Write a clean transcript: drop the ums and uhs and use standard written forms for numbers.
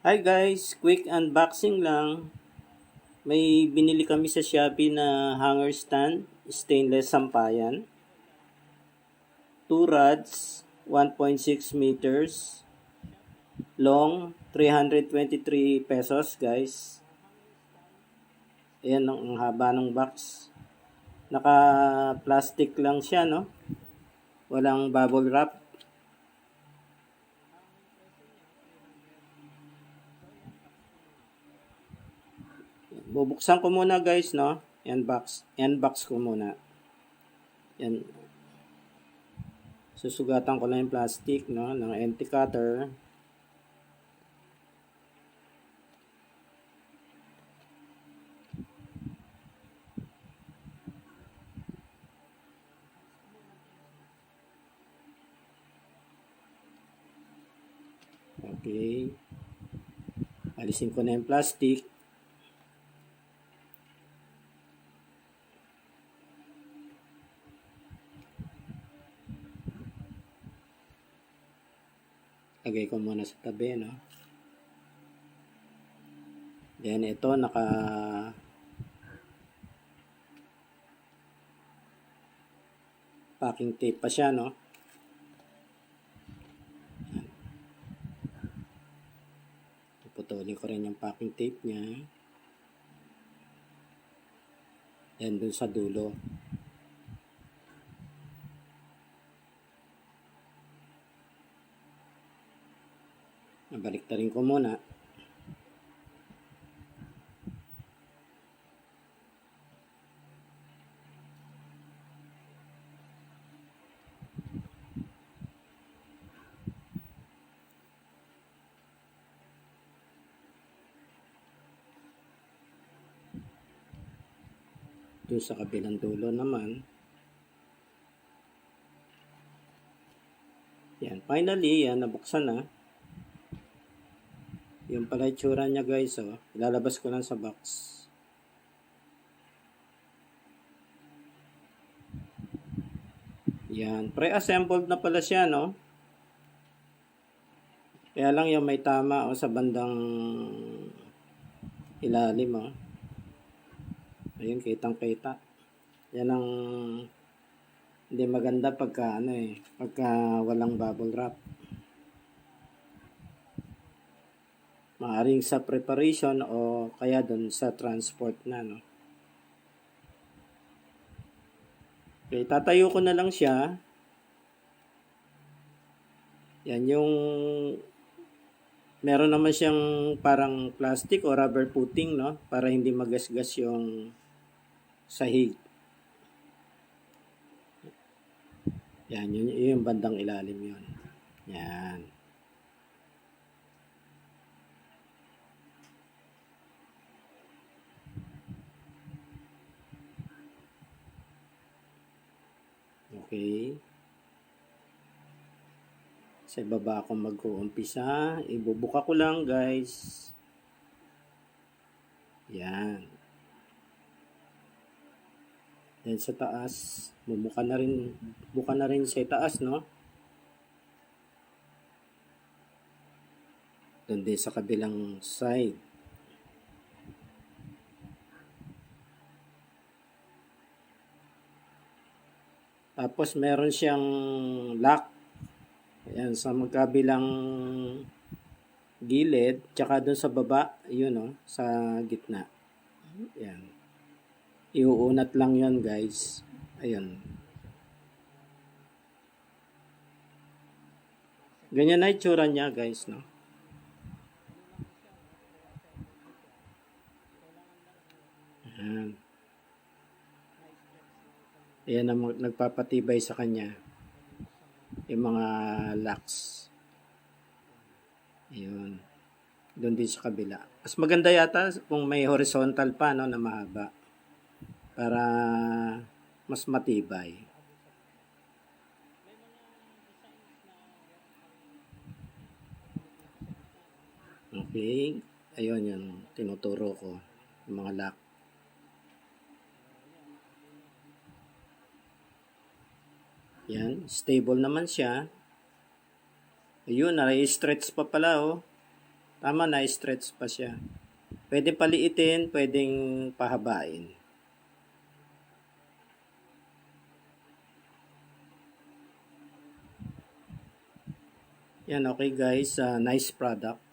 Hi guys, quick unboxing lang. May binili kami sa Shopee na hanger stand, stainless sampayan. 2 rods, 1.6 meters, long, 323 pesos guys. Ayan ang haba ng box. Naka-plastic lang siya, no? Walang bubble wrap. Bubuksan ko muna guys, no? Unbox ko muna. Yan. Susugatan ko lang yung plastic, no? Ng NT cutter. Okay. Alisin ko na yung plastic. Lagay ko muna sa tabi, no? Then, ito, packing tape pa siya, no? Putulin ko rin yung packing tape niya. Then, dun sa dulo. Nabaliktarin ko muna. Dun sa kabilang dulo naman. Yan. Finally, yan. Nabuksan na. Yung pala itsura niya guys, oh. Ilalabas ko lang sa box. Yan. Pre-assembled na pala siya, no? Kaya lang yung may tama, oh, sa bandang ilalim, oh. Ayun, kitang-kita. Yan ang hindi maganda pagka walang bubble wrap. Maaring sa preparation o kaya dun sa transport na, no. Okay, tatayo ko na lang siya. Yan yung meron naman siyang parang plastic o rubber footing, no, para hindi magasgas yung sahig. Yan, yun yung bandang ilalim yun. Yan. Okay. Sa baba ako mag-uumpisa. Ibubuka ko lang guys. Yan. Then sa taas, buka na rin sa taas, no? Doon din sa kabilang side. Tapos meron siyang lock. Ayan, sa magkabilang gilid, tsaka doon sa baba, yun, no? Sa gitna. Ayan. Iuunat lang yun guys. Ayun. Ganyan na itsura niya guys, no? Ayan. Ayan ang nagpapatibay sa kanya. Yung mga locks. Ayun. Doon din sa kabila. Mas maganda yata kung may horizontal pa, no, na mahaba. Para mas matibay. Okay. Ayun yung tinuturo ko. Yung mga lock. Yan. Stable naman siya. Ayun, na-stretch pa pala, oh. Tama na, stretch pa siya. Pwede paliitin, pwedeng pahabain. Yan, okay guys. Nice product.